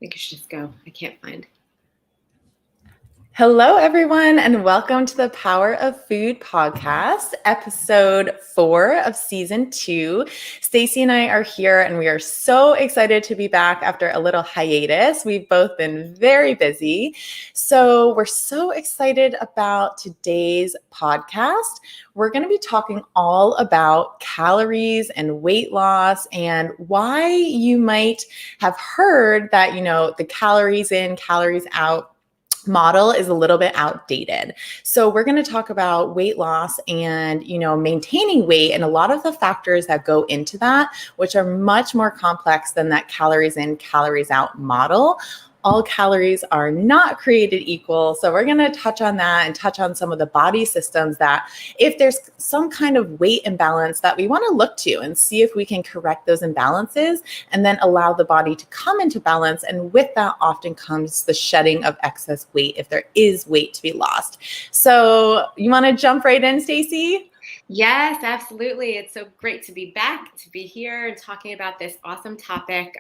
think you should just go. I can't find. Hello, everyone, and welcome to the Power of Food podcast, episode 4 of season 2. Stacy and I are here, and we are so excited to be back after a little hiatus. We've both been very busy. So we're so excited about today's podcast. We're going to be talking all about calories and weight loss and why you might have heard that, the calories in, calories out model is a little bit outdated. So we're going to talk about weight loss and, maintaining weight and a lot of the factors that go into that, which are much more complex than that calories in, calories out model. All calories are not created equal. So we're going to touch on that and touch on some of the body systems that if there's some kind of weight imbalance that we want to look to and see if we can correct those imbalances and then allow the body to come into balance. And with that often comes the shedding of excess weight if there is weight to be lost. So you want to jump right in, Stacy? Yes, absolutely. It's so great to be back, to be here and talking about this awesome topic.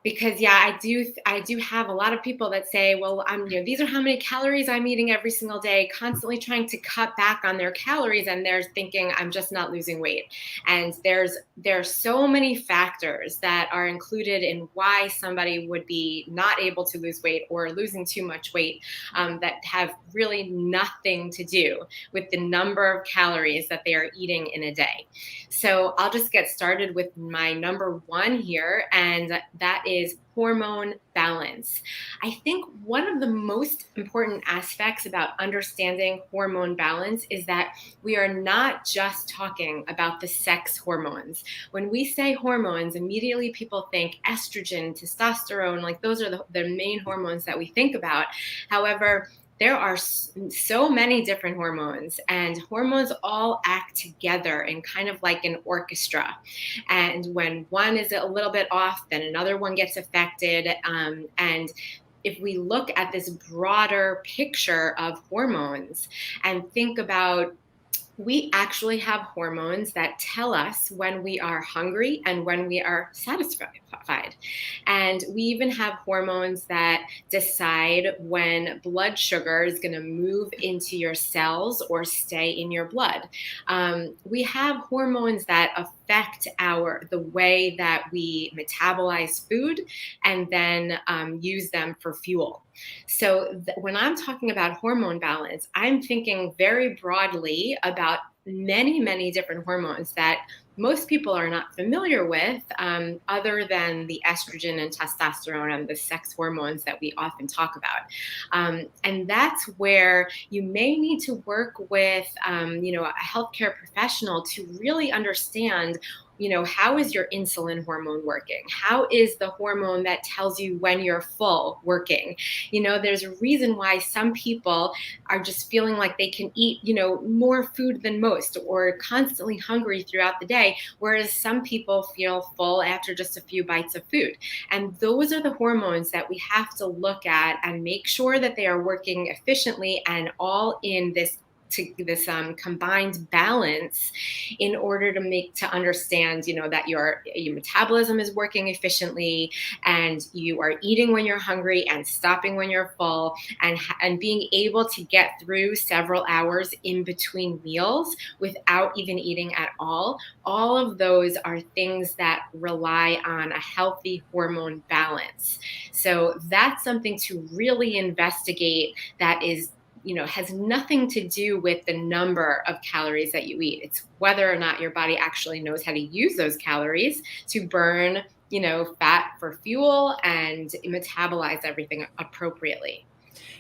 Because I do have a lot of people that say, well, these are how many calories I'm eating every single day, constantly trying to cut back on their calories, and they're thinking I'm just not losing weight. And there's so many factors that are included in why somebody would be not able to lose weight or losing too much weight that have really nothing to do with the number of calories that they are eating in a day. So I'll just get started with my number 1 here, and that is hormone balance. I think one of the most important aspects about understanding hormone balance is that we are not just talking about the sex hormones. When we say hormones, immediately people think estrogen, testosterone, like those are the main hormones that we think about. However, there are so many different hormones, and hormones all act together in kind of like an orchestra. And when one is a little bit off, then another one gets affected. And if we look at this broader picture of hormones and think about, we actually have hormones that tell us when we are hungry and when we are satisfied. And we even have hormones that decide when blood sugar is going to move into your cells or stay in your blood. We have hormones that affect the way that we metabolize food and then use them for fuel. So when I'm talking about hormone balance, I'm thinking very broadly about many, many different hormones that most people are not familiar with, other than the estrogen and testosterone and the sex hormones that we often talk about. And that's where you may need to work with, a healthcare professional to really understand, how is your insulin hormone working? How is the hormone that tells you when you're full working? There's a reason why some people are just feeling like they can eat, more food than most or constantly hungry throughout the day, whereas some people feel full after just a few bites of food. And those are the hormones that we have to look at and make sure that they are working efficiently and all in this combined balance in order to understand, that your metabolism is working efficiently and you are eating when you're hungry and stopping when you're full and being able to get through several hours in between meals without even eating at all. All of those are things that rely on a healthy hormone balance. So that's something to really investigate that is has nothing to do with the number of calories that you eat. It's whether or not your body actually knows how to use those calories to burn, fat for fuel and metabolize everything appropriately.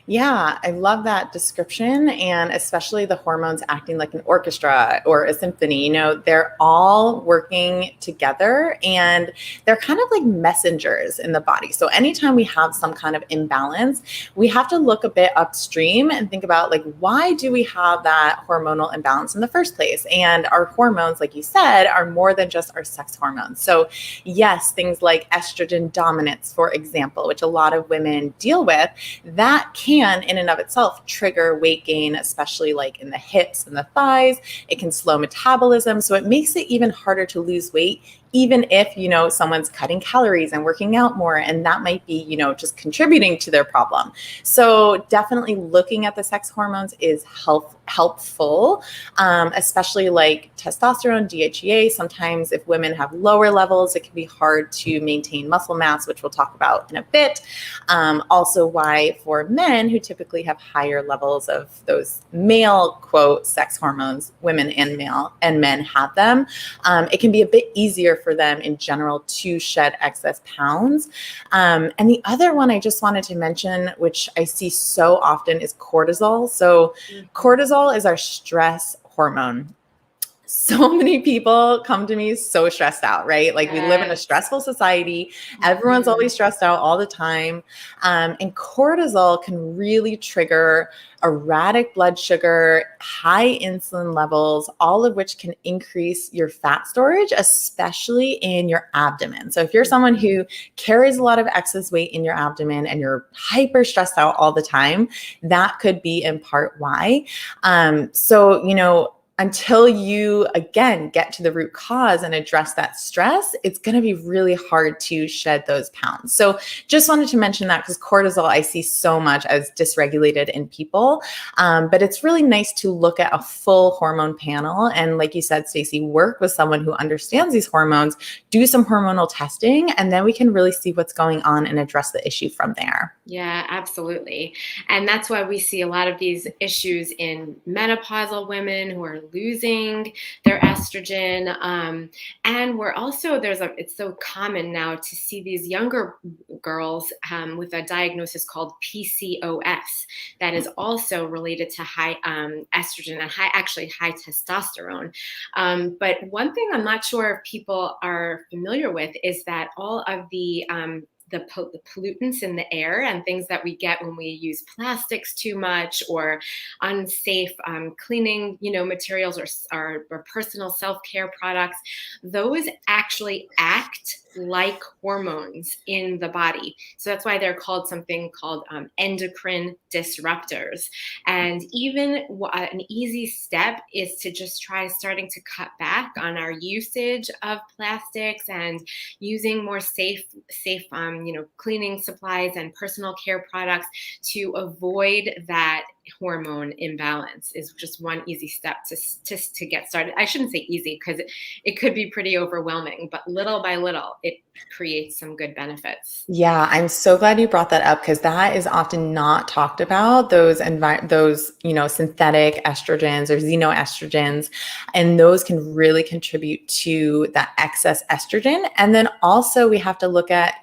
Yeah, I love that description, and especially the hormones acting like an orchestra or a symphony. They're all working together and they're kind of like messengers in the body. So anytime we have some kind of imbalance, we have to look a bit upstream and think about, like, why do we have that hormonal imbalance in the first place? And our hormones, like you said, are more than just our sex hormones. So yes, things like estrogen dominance, for example, which a lot of women deal with, that that can in and of itself trigger weight gain, especially like in the hips and the thighs. It can slow metabolism. So it makes it even harder to lose weight, even if, someone's cutting calories and working out more, and that might be, just contributing to their problem. So definitely looking at the sex hormones is helpful, especially like testosterone, DHEA. Sometimes if women have lower levels, it can be hard to maintain muscle mass, which we'll talk about in a bit. Also why for men who typically have higher levels of those male, quote, sex hormones, women and men have them, it can be a bit easier for them in general to shed excess pounds. And the other one I just wanted to mention, which I see so often, is cortisol. So cortisol is our stress hormone. So many people come to me so stressed out, right? Like we live in a stressful society. Everyone's always stressed out all the time. And cortisol can really trigger erratic blood sugar, high insulin levels, all of which can increase your fat storage, especially in your abdomen. So if you're someone who carries a lot of excess weight in your abdomen and you're hyper stressed out all the time, that could be in part why. Until you, again, get to the root cause and address that stress, it's going to be really hard to shed those pounds. So just wanted to mention that because cortisol I see so much as dysregulated in people. But it's really nice to look at a full hormone panel. And like you said, Stacy, work with someone who understands these hormones, do some hormonal testing, and then we can really see what's going on and address the issue from there. Yeah, absolutely. And that's why we see a lot of these issues in menopausal women who are losing their estrogen. And we're also, it's so common now to see these younger girls with a diagnosis called PCOS that is also related to high estrogen and high testosterone. But one thing I'm not sure if people are familiar with is that all of the pollutants in the air and things that we get when we use plastics too much or unsafe cleaning, materials or personal self-care products, those actually act like hormones in the body. So that's why they're called something called endocrine disruptors. And even an easy step is to just try starting to cut back on our usage of plastics and using more safe cleaning supplies and personal care products to avoid that hormone imbalance is just one easy step to get started. I shouldn't say easy because it could be pretty overwhelming, but little by little, it creates some good benefits. Yeah, I'm so glad you brought that up because that is often not talked about, those synthetic estrogens or xenoestrogens, and those can really contribute to that excess estrogen. And then also we have to look at,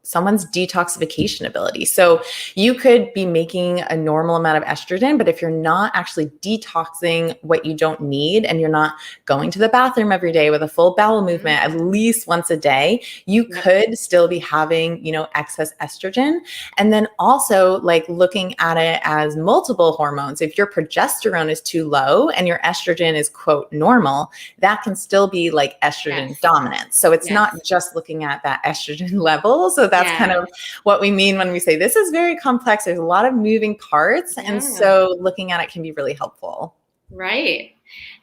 someone's detoxification ability. So you could be making a normal amount of estrogen, but if you're not actually detoxing what you don't need and you're not going to the bathroom every day with a full bowel movement at least once a day, you could still be having, excess estrogen. And then also like looking at it as multiple hormones. If your progesterone is too low and your estrogen is quote normal, that can still be like estrogen dominant. So it's not just looking at that estrogen level. So that's kind of what we mean when we say this is very complex. There's a lot of moving parts. And so looking at it can be really helpful. Right.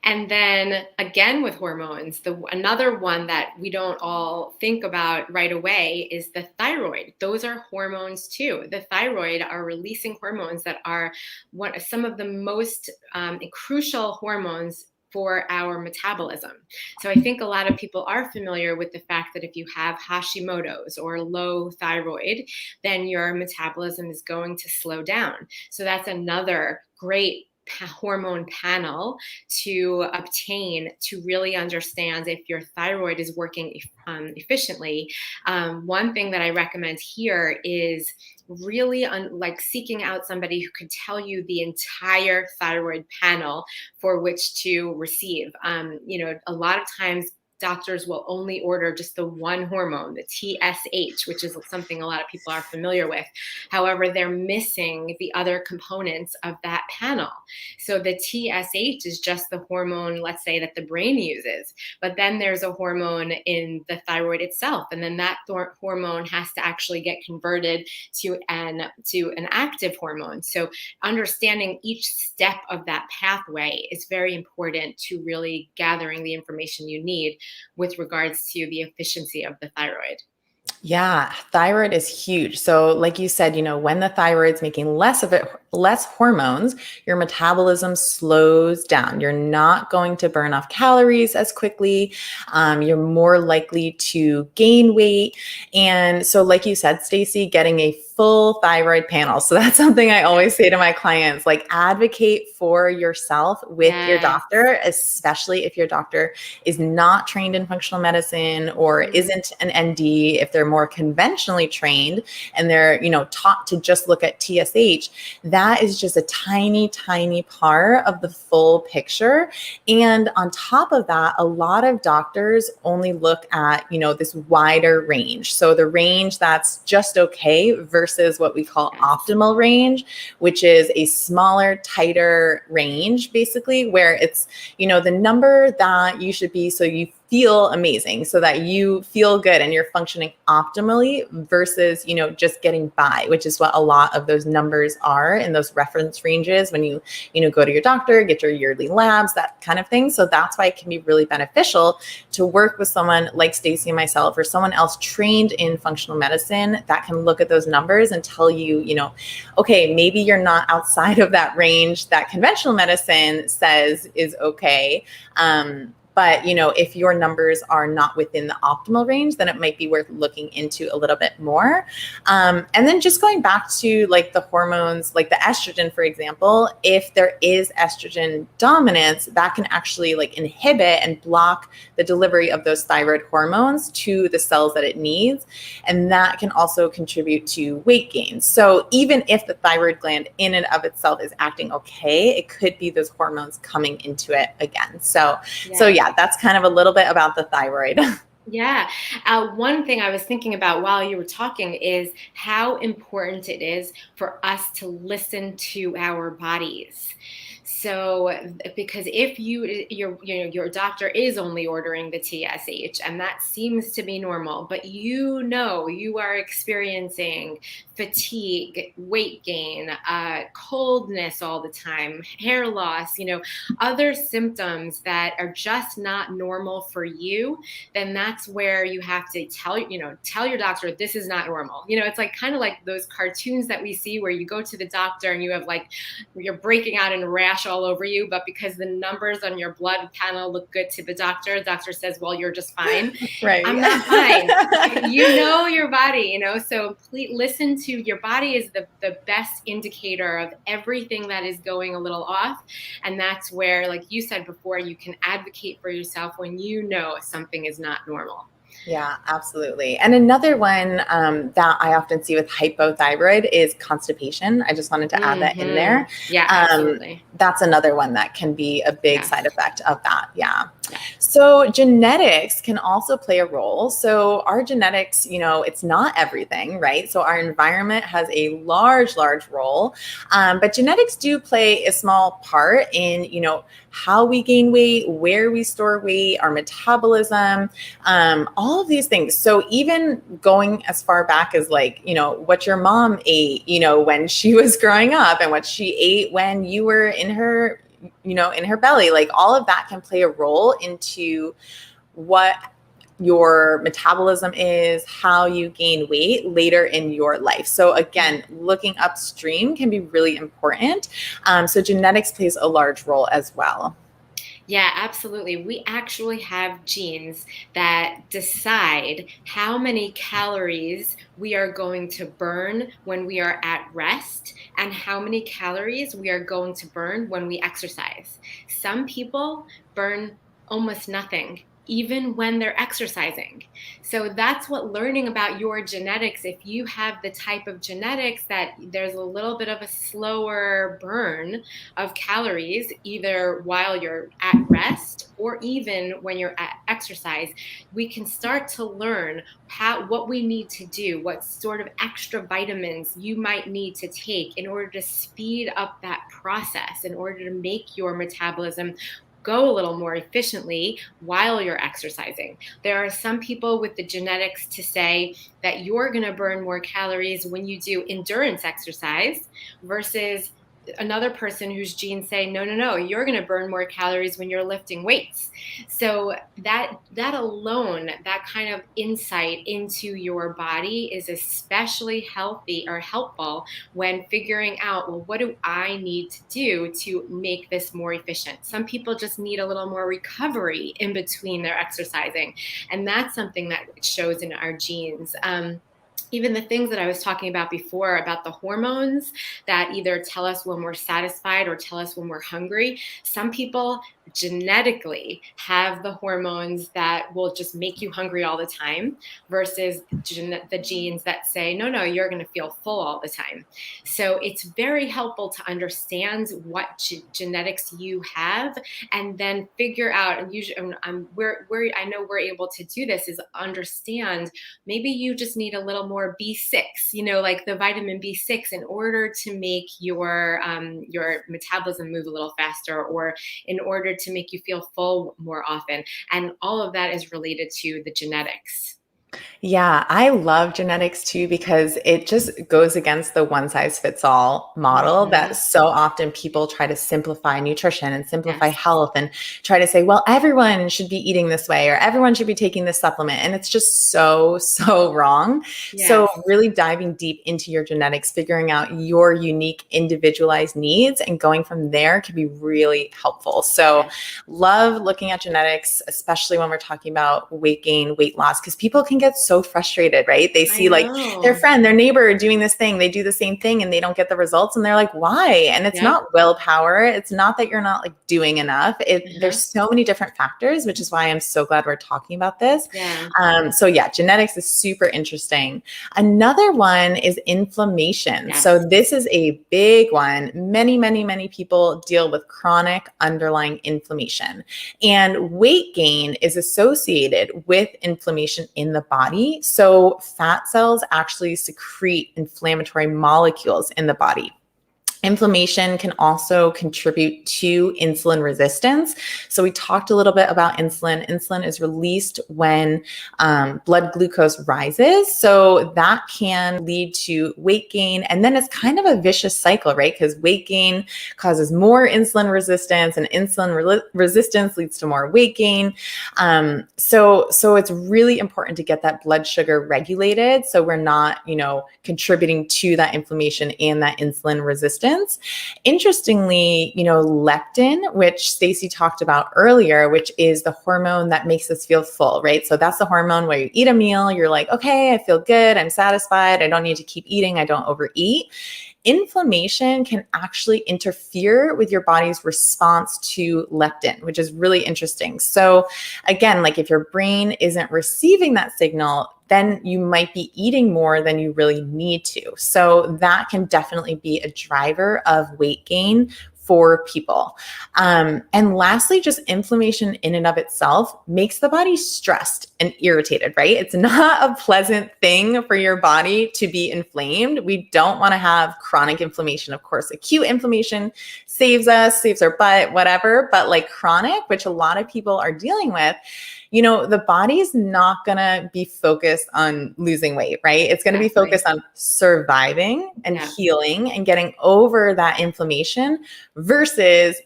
And then again, with hormones, another one that we don't all think about right away is the thyroid. Those are hormones too. The thyroid are releasing hormones that are some of the most crucial hormones for our metabolism. So I think a lot of people are familiar with the fact that if you have Hashimoto's or low thyroid, then your metabolism is going to slow down. So that's another great hormone panel to obtain to really understand if your thyroid is working efficiently. One thing that I recommend here is really seeking out somebody who could tell you the entire thyroid panel for which to receive. A lot of times doctors will only order just the one hormone, the TSH, which is something a lot of people are familiar with. However, they're missing the other components of that panel. So the TSH is just the hormone, let's say, that the brain uses. But then there's a hormone in the thyroid itself. And then that hormone has to actually get converted to an active hormone. So understanding each step of that pathway is very important to really gathering the information you need with regards to the efficiency of the thyroid. Yeah, thyroid is huge. So, like you said, when the thyroid's making less hormones, your metabolism slows down. You're not going to burn off calories as quickly. You're more likely to gain weight. And so, like you said, Stacy, getting a full thyroid panel. So that's something I always say to my clients, like advocate for yourself with your doctor, especially if your doctor is not trained in functional medicine or isn't an ND. If they're more conventionally trained and they're, taught to just look at TSH, that is just a tiny, tiny part of the full picture. And on top of that, a lot of doctors only look at, this wider range. So the range that's just okay versus what we call optimal range, which is a smaller, tighter range, basically, where it's, the number that you should be so you feel amazing, so that you feel good and you're functioning optimally versus, just getting by, which is what a lot of those numbers are in those reference ranges when you go to your doctor, get your yearly labs, that kind of thing. So that's why it can be really beneficial to work with someone like Stacy and myself or someone else trained in functional medicine that can look at those numbers and tell you, okay, maybe you're not outside of that range that conventional medicine says is okay. But, if your numbers are not within the optimal range, then it might be worth looking into a little bit more. And then just going back to like the hormones, like the estrogen, for example, if there is estrogen dominance, that can actually like inhibit and block the delivery of those thyroid hormones to the cells that it needs. And that can also contribute to weight gain. So even if the thyroid gland in and of itself is acting okay, it could be those hormones coming into it again. So yeah, that's kind of a little bit about the thyroid. Yeah. One thing I was thinking about while you were talking is how important it is for us to listen to our bodies. So, because if your doctor is only ordering the TSH and that seems to be normal, but you are experiencing fatigue, weight gain, coldness all the time, hair loss, other symptoms that are just not normal for you, then that's where you have to tell your doctor this is not normal. It's like kind of like those cartoons that we see where you go to the doctor and you have like you're breaking out in a rash all over you, but because the numbers on your blood panel look good to the doctor says, well, you're just fine. Right. I'm not fine. Your body, so please listen to your body is the best indicator of everything that is going a little off. And that's where, like you said before, you can advocate for yourself when something is not normal. Yeah, absolutely. And another one that I often see with hypothyroid is constipation. I just wanted to add that in there. Yeah, absolutely. That's another one that can be a big side effect of that. Yeah. So genetics can also play a role. So our genetics, it's not everything, right? So our environment has a large, large role. But genetics do play a small part in, how we gain weight, where we store weight, our metabolism, all of these things. So even going as far back as like, what your mom ate, when she was growing up and what she ate when you were in her belly, like all of that can play a role into what your metabolism is, how you gain weight later in your life. So again, looking upstream can be really important. So genetics plays a large role as well. Yeah, absolutely. We actually have genes that decide how many calories we are going to burn when we are at rest and how many calories we are going to burn when we exercise. Some people burn almost nothing even when they're exercising. So that's what learning about your genetics, if you have the type of genetics that there's a little bit of a slower burn of calories, either while you're at rest or even when you're at exercise, we can start to learn what we need to do, what sort of extra vitamins you might need to take in order to speed up that process, in order to make your metabolism go a little more efficiently while you're exercising. There are some people with the genetics to say that you're going to burn more calories when you do endurance exercise versus another person whose genes say no, you're going to burn more calories when you're lifting weights. So that alone, that kind of insight into your body is especially healthy or helpful when figuring out, well, what do I need to do to make this more efficient? Some people just need a little more recovery in between their exercising, and that's something that shows in our genes. Even the things that I was talking about before about the hormones that either tell us when we're satisfied or tell us when we're hungry. Some people genetically have the hormones that will just make you hungry all the time versus the genes that say, no, you're going to feel full all the time. So it's very helpful to understand what genetics you have and then figure out, and usually where I know we're able to do this is understand maybe you just need a little more B6, like the vitamin B6 in order to make your metabolism move a little faster or in order to make you feel full more often. And all of that is related to the genetics. Yeah, I love genetics too because it just goes against the one size fits all model that so often people try to simplify nutrition and simplify health and try to say, well, everyone should be eating this way or everyone should be taking this supplement. And it's just so wrong. Yes. So really diving deep into your genetics, figuring out your unique individualized needs and going from there can be really helpful. So love looking at genetics, especially when we're talking about weight gain, weight loss, because people can get so frustrated, right? They see like their friend, their neighbor doing this thing, they do the same thing and they don't get the results and they're like, why? And it's not willpower. It's not that you're not like doing enough. There's so many different factors, which is why I'm so glad we're talking about this. So yeah, genetics is super interesting. Another one is inflammation. So this is a big one. Many people deal with chronic underlying inflammation, and weight gain is associated with inflammation in the body. So fat cells actually secrete inflammatory molecules in the body. Inflammation can also contribute to insulin resistance. So we talked a little bit about insulin. Insulin is released when blood glucose rises. So that can lead to weight gain. And then it's kind of a vicious cycle, right? Because weight gain causes more insulin resistance and insulin resistance leads to more weight gain. So it's really important to get that blood sugar regulated so we're not, contributing to that inflammation and that insulin resistance. Interestingly, leptin, which Stacy talked about earlier, which is the hormone that makes us feel full, right? So that's the hormone where you eat a meal, you're like, okay, I feel good, I'm satisfied, I don't need to keep eating, I don't overeat. Inflammation can actually interfere with your body's response to leptin, which is really interesting. So again, like if your brain isn't receiving that signal, then you might be eating more than you really need to. So that can definitely be a driver of weight gain for people. And lastly, just inflammation in and of itself makes the body stressed and irritated, right? It's not a pleasant thing for your body to be inflamed. We don't want to have chronic inflammation. Of course, acute inflammation saves us, saves our butt, whatever. But like chronic, which a lot of people are dealing with, the body is not going to be focused on losing weight, right? It's going to be focused on surviving and healing and getting over that inflammation versus,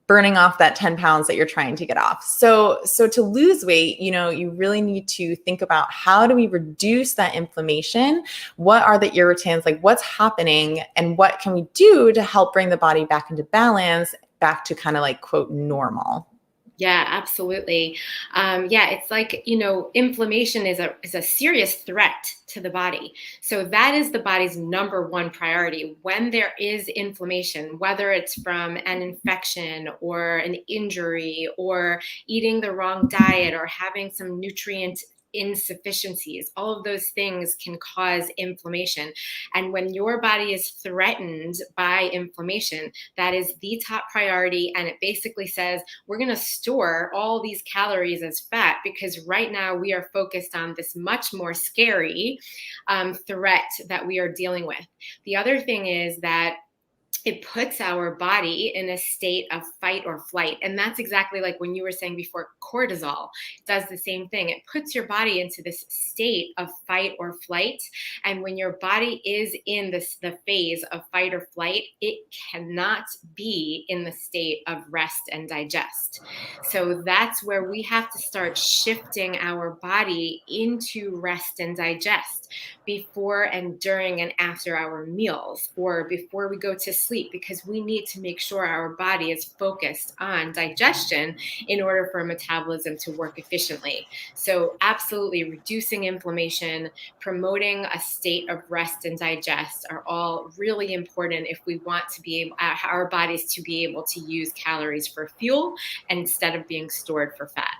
burning off that 10 pounds that you're trying to get off. So to lose weight, you really need to think about how do we reduce that inflammation? What are the irritants? Like what's happening and what can we do to help bring the body back into balance, back to kind of like quote normal? Yeah, absolutely. Yeah, it's like, inflammation is a serious threat to the body. So that is the body's number one priority. When there is inflammation, whether it's from an infection or an injury or eating the wrong diet or having some nutrient insufficiencies, all of those things can cause inflammation. And when your body is threatened by inflammation, that is the top priority. And it basically says, we're going to store all these calories as fat because right now we are focused on this much more scary threat that we are dealing with. The other thing is that it puts our body in a state of fight or flight. And that's exactly like when you were saying before, cortisol does the same thing. It puts your body into this state of fight or flight. And when your body is in the phase of fight or flight, it cannot be in the state of rest and digest. So that's where we have to start shifting our body into rest and digest before and during and after our meals or before we go to sleep, because we need to make sure our body is focused on digestion in order for metabolism to work efficiently. So absolutely reducing inflammation, promoting a state of rest and digest are all really important if we want to be able, our bodies to be able to use calories for fuel instead of being stored for fat.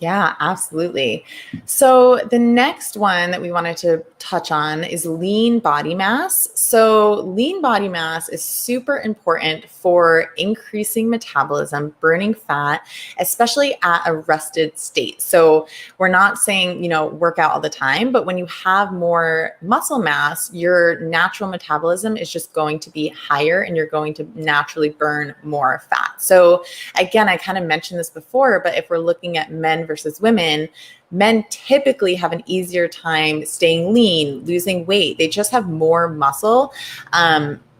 Yeah, absolutely. So the next one that we wanted to touch on is lean body mass. So lean body mass is super important for increasing metabolism, burning fat, especially at a rested state. So we're not saying, work out all the time, but when you have more muscle mass, your natural metabolism is just going to be higher and you're going to naturally burn more fat. So again, I kind of mentioned this before, but if we're looking at men versus women, men typically have an easier time staying lean, losing weight. They just have more muscle.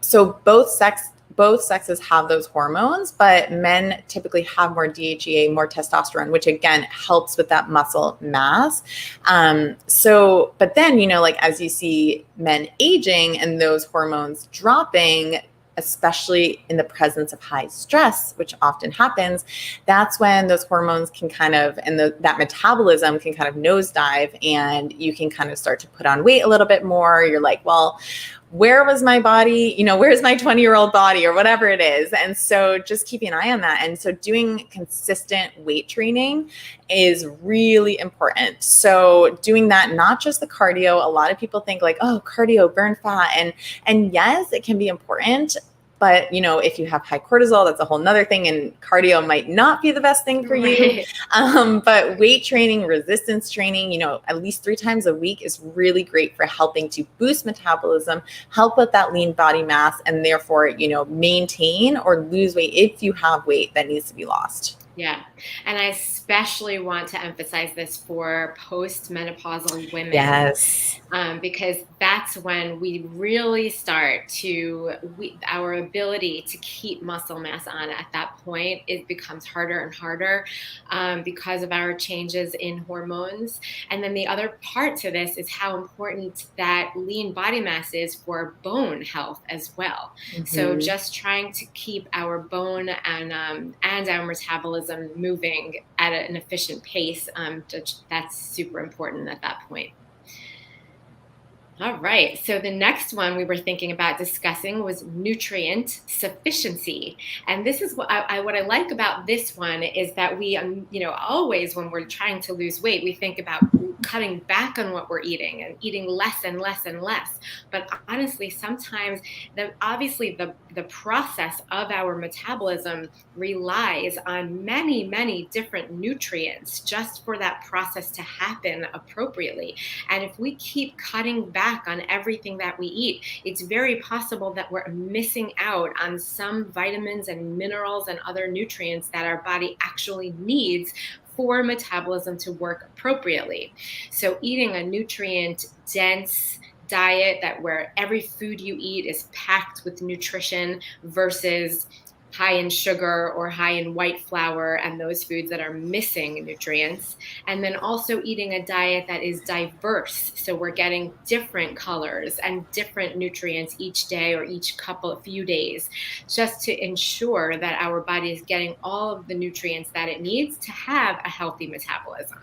So both sexes have those hormones, but men typically have more DHEA, more testosterone, which again helps with that muscle mass. But then, like as you see men aging and those hormones dropping, especially in the presence of high stress, which often happens, that's when those hormones can that metabolism can kind of nosedive and you can kind of start to put on weight a little bit more. You're like, well, where was my body? Where's my 20-year-old body or whatever it is? And so just keeping an eye on that. And so doing consistent weight training is really important. So doing that, not just the cardio. A lot of people think like, oh, cardio, burn fat. And yes, it can be important. But, if you have high cortisol, that's a whole nother thing. And cardio might not be the best thing for you. But weight training, resistance training, at least 3 times a week is really great for helping to boost metabolism, help with that lean body mass, and therefore, maintain or lose weight if you have weight that needs to be lost. Yeah. And I especially want to emphasize this for postmenopausal women. Yes. Because that's when we really start our ability to keep muscle mass on at that point, it becomes harder and harder because of our changes in hormones. And then the other part to this is how important that lean body mass is for bone health as well. Mm-hmm. So just trying to keep our bone and our metabolism moving at an efficient pace, that's super important at that point. All right. So the next one we were thinking about discussing was nutrient sufficiency. And this is what I like about this one is that we, always when we're trying to lose weight, we think about cutting back on what we're eating and eating less and less and less. But honestly, sometimes the process of our metabolism relies on many, many different nutrients just for that process to happen appropriately. And if we keep cutting back on everything that we eat, it's very possible that we're missing out on some vitamins and minerals and other nutrients that our body actually needs for metabolism to work appropriately. So eating a nutrient-dense diet where every food you eat is packed with nutrition versus high in sugar or high in white flour and those foods that are missing nutrients. And then also eating a diet that is diverse. So we're getting different colors and different nutrients each day or each few days, just to ensure that our body is getting all of the nutrients that it needs to have a healthy metabolism.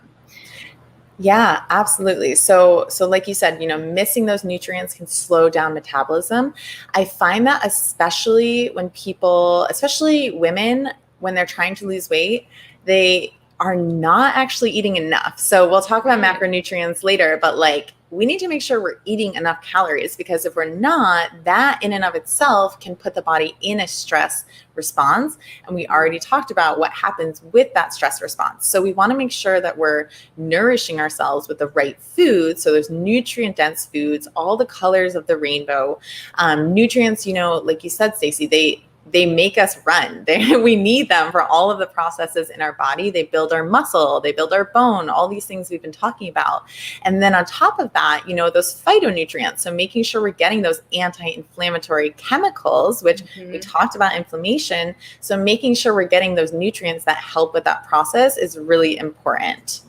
Yeah, absolutely. So like you said, missing those nutrients can slow down metabolism. I find that especially when people, especially women, when they're trying to lose weight, they are not actually eating enough. So we'll talk about Right. macronutrients later, but like we need to make sure we're eating enough calories, because if we're not, that in and of itself can put the body in a stress response. And we already talked about what happens with that stress response. So we want to make sure that we're nourishing ourselves with the right food. So there's nutrient dense foods, all the colors of the rainbow. Nutrients, like you said, Stacy, they make us run. We need them for all of the processes in our body. They build our muscle, they build our bone, all these things we've been talking about. And then on top of that, those phytonutrients. So making sure we're getting those anti-inflammatory chemicals, which we talked about inflammation. So making sure we're getting those nutrients that help with that process is really important.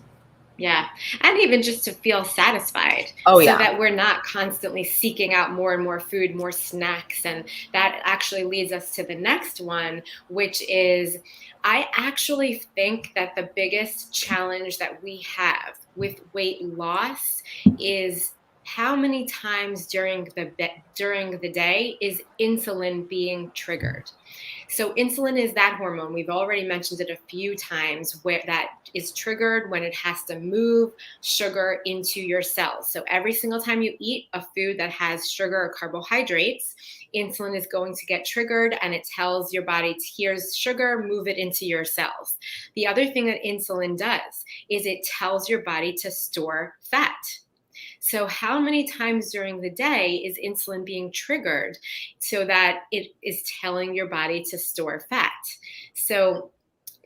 Yeah. And even just to feel satisfied. Oh, so yeah. that we're not constantly seeking out more and more food, more snacks. And that actually leads us to the next one, which is I actually think that the biggest challenge that we have with weight loss is how many times during the day is insulin being triggered. So insulin is that hormone. We've already mentioned it a few times, where that is triggered when it has to move sugar into your cells. So every single time you eat a food that has sugar or carbohydrates, insulin is going to get triggered, and it tells your body, here's sugar, move it into your cells. The other thing that insulin does is it tells your body to store fat. So how many times during the day is insulin being triggered so that it is telling your body to store fat? So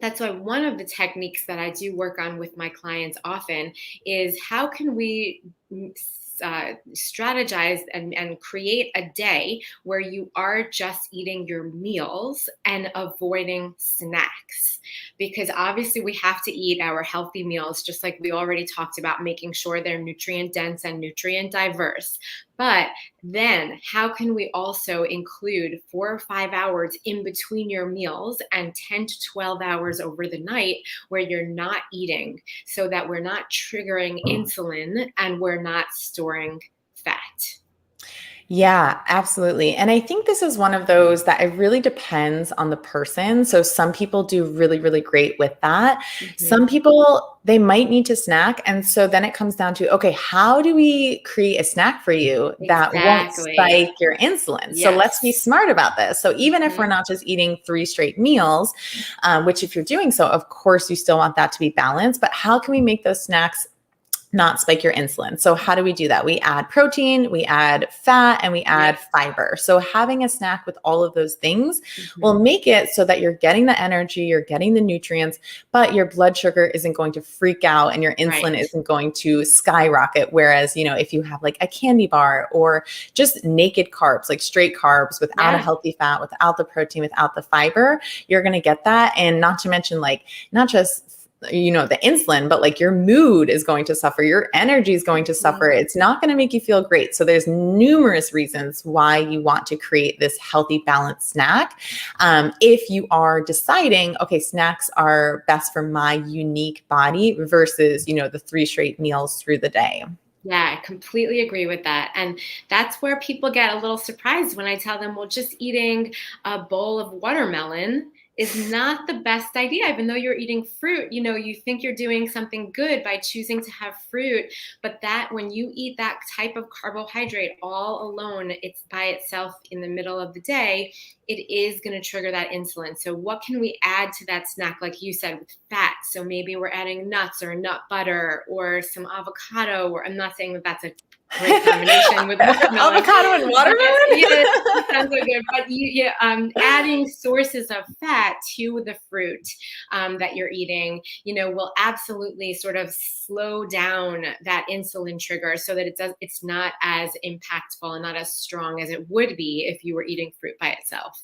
that's why one of the techniques that I do work on with my clients often is how can we strategize and create a day where you are just eating your meals and avoiding snacks. Because obviously we have to eat our healthy meals, just like we already talked about, making sure they're nutrient dense and nutrient diverse. But then how can we also include 4 or 5 hours in between your meals and 10 to 12 hours over the night where you're not eating, so that we're not triggering insulin and we're not storing fat? Yeah, absolutely. And I think this is one of those that it really depends on the person. So some people do really, really great with that. Some people, they might need to snack. And so then it comes down to, okay, how do we create a snack for you that won't Exactly. spike your insulin? So let's be Yes. smart about this. So even if we're not just eating 3 straight meals, which if you're doing so, of course, you still want that to be balanced, but how can we make those snacks not spike your insulin? So how do we do that? We add protein, we add fat, and we add fiber. So having a snack with all of those things will make it so that you're getting the energy, you're getting the nutrients, but your blood sugar isn't going to freak out and your insulin isn't going to skyrocket. Whereas, if you have like a candy bar or just naked carbs, like straight carbs without a healthy fat, without the protein, without the fiber, you're going to get that. And not to mention, like, not just the insulin, but like your mood is going to suffer, your energy is going to suffer. It's not going to make you feel great. So there's numerous reasons why you want to create this healthy, balanced snack. If you are deciding, okay, snacks are best for my unique body versus, the 3 straight meals through the day. Yeah, I completely agree with that. And that's where people get a little surprised when I tell them, well, just eating a bowl of watermelon is not the best idea. Even though you're eating fruit, you think you're doing something good by choosing to have fruit. But that when you eat that type of carbohydrate all alone, it's by itself in the middle of the day, it is going to trigger that insulin. So what can we add to that snack? Like you said, with fat. So maybe we're adding nuts or nut butter or some avocado, or I'm not saying that that's a great combination with watermelon. Avocado and watermelon? Yeah, it sounds so good. But adding sources of fat to the fruit that you're eating, will absolutely sort of slow down that insulin trigger so that it's not as impactful and not as strong as it would be if you were eating fruit by itself.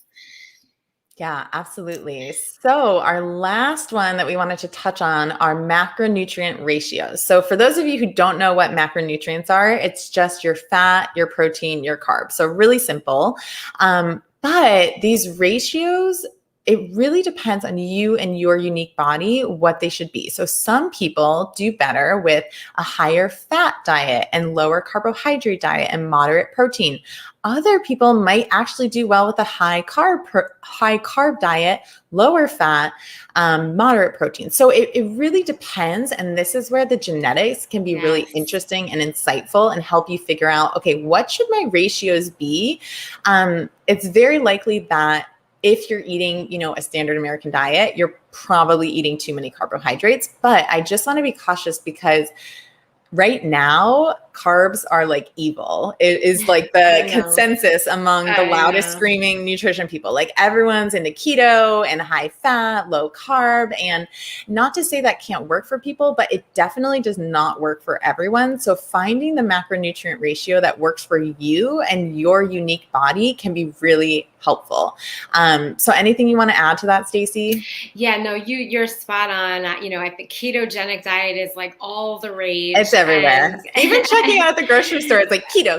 Yeah, absolutely. So, our last one that we wanted to touch on are macronutrient ratios. So, for those of you who don't know what macronutrients are, it's just your fat, your protein, your carbs. So, really simple. But these ratios, it really depends on you and your unique body, what they should be. So, some people do better with a higher fat diet and lower carbohydrate diet and moderate protein. Other people might actually do well with a high carb diet, lower fat, moderate protein. So it really depends. And this is where the genetics can be really interesting and insightful and help you figure out, okay, what should my ratios be? It's very likely that if you're eating, a standard American diet, you're probably eating too many carbohydrates. But I just want to be cautious because right now, carbs are like evil. It is like the consensus among the loudest screaming nutrition people. Like everyone's into keto and high fat, low carb. And not to say that can't work for people, but it definitely does not work for everyone. So finding the macronutrient ratio that works for you and your unique body can be really helpful. So anything you want to add to that, Stacy? Yeah, no, you're spot on. I think ketogenic diet is like all the rage. It's everywhere. Even checking out at the grocery store, it's like keto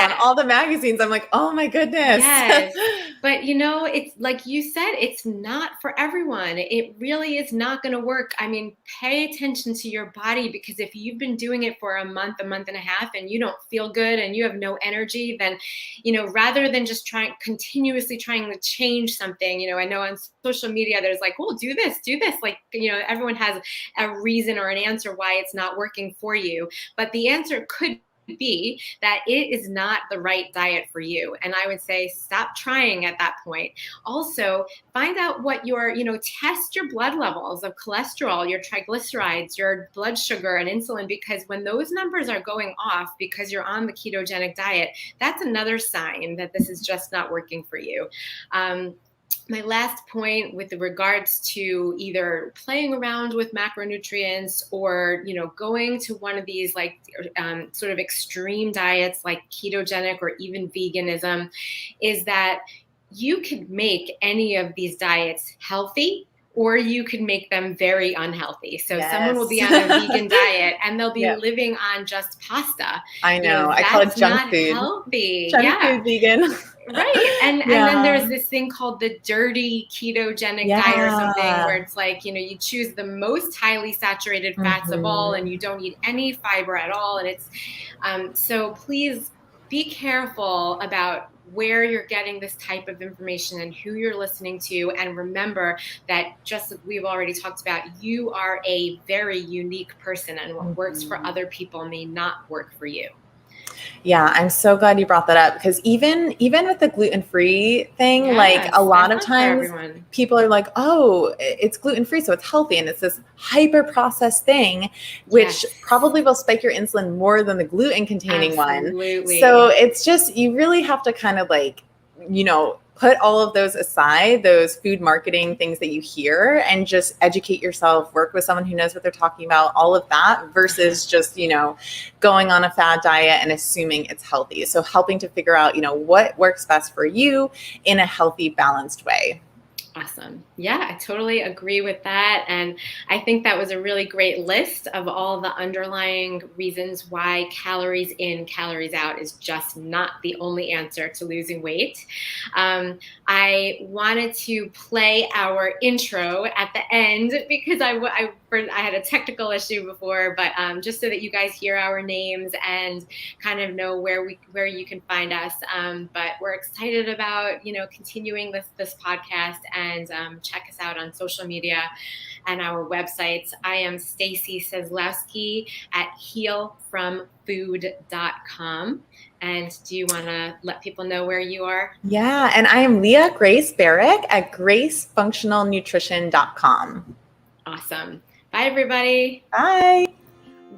on all the magazines. I'm like, oh my goodness. Yes. But it's like you said, it's not for everyone. It really is not going to work. I mean, pay attention to your body, because if you've been doing it for a month and a half and you don't feel good and you have no energy, then, rather than just continuously trying to change something, I know on social media, there's like, well, do this. Like, everyone has a reason or an answer why it's not working for you. But the answer could be that it is not the right diet for you. And I would say stop trying at that point. Also, find out what test your blood levels of cholesterol, your triglycerides, your blood sugar and insulin, because when those numbers are going off because you're on the ketogenic diet, that's another sign that this is just not working for you. My last point with regards to either playing around with macronutrients or, going to one of these sort of extreme diets like ketogenic or even veganism, is that you could make any of these diets healthy, or you could make them very unhealthy. So someone will be on a vegan diet and they'll be living on just pasta. I know. I call it junk food. Healthy. Junk food vegan. Right. And then there's this thing called the dirty ketogenic diet or something, where it's like, you choose the most highly saturated fats of all, and you don't eat any fiber at all. And it's so please be careful about where you're getting this type of information and who you're listening to. And remember that, just as we've already talked about, you are a very unique person, and what works for other people may not work for you. Yeah, I'm so glad you brought that up, because even with the gluten-free thing, like a lot of times people are like, oh, it's gluten-free, so it's healthy. And it's this hyper-processed thing, which probably will spike your insulin more than the gluten-containing one. So it's just, you really have to kind of put all of those aside, those food marketing things that you hear, and just educate yourself, work with someone who knows what they're talking about, all of that, versus just, going on a fad diet and assuming it's healthy. So helping to figure out, what works best for you in a healthy, balanced way. Awesome. Yeah, I totally agree with that. And I think that was a really great list of all the underlying reasons why calories in, calories out is just not the only answer to losing weight. I wanted to play our intro at the end because I had a technical issue before, but just so that you guys hear our names and kind of know where you can find us. But we're excited about, continuing this podcast, and check us out on social media and our websites. I am Stacy Seslowski at healfromfood.com. And do you want to let people know where you are? Yeah, and I am Leah Grace Barrick at gracefunctionalnutrition.com. Awesome. Bye, everybody. Bye.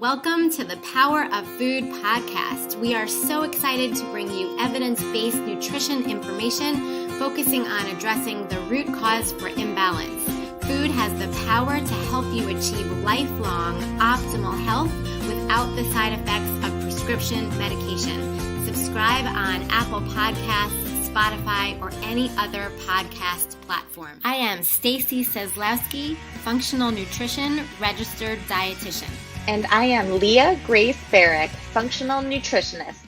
Welcome to the Power of Food podcast. We are so excited to bring you evidence-based nutrition information focusing on addressing the root cause for imbalance. Food has the power to help you achieve lifelong optimal health without the side effects of prescription medication. Subscribe on Apple Podcasts, Spotify, or any other podcast platform. I am Stacy Seslowski, functional nutrition registered dietitian. And I am Leah Grace Barrick, functional nutritionist.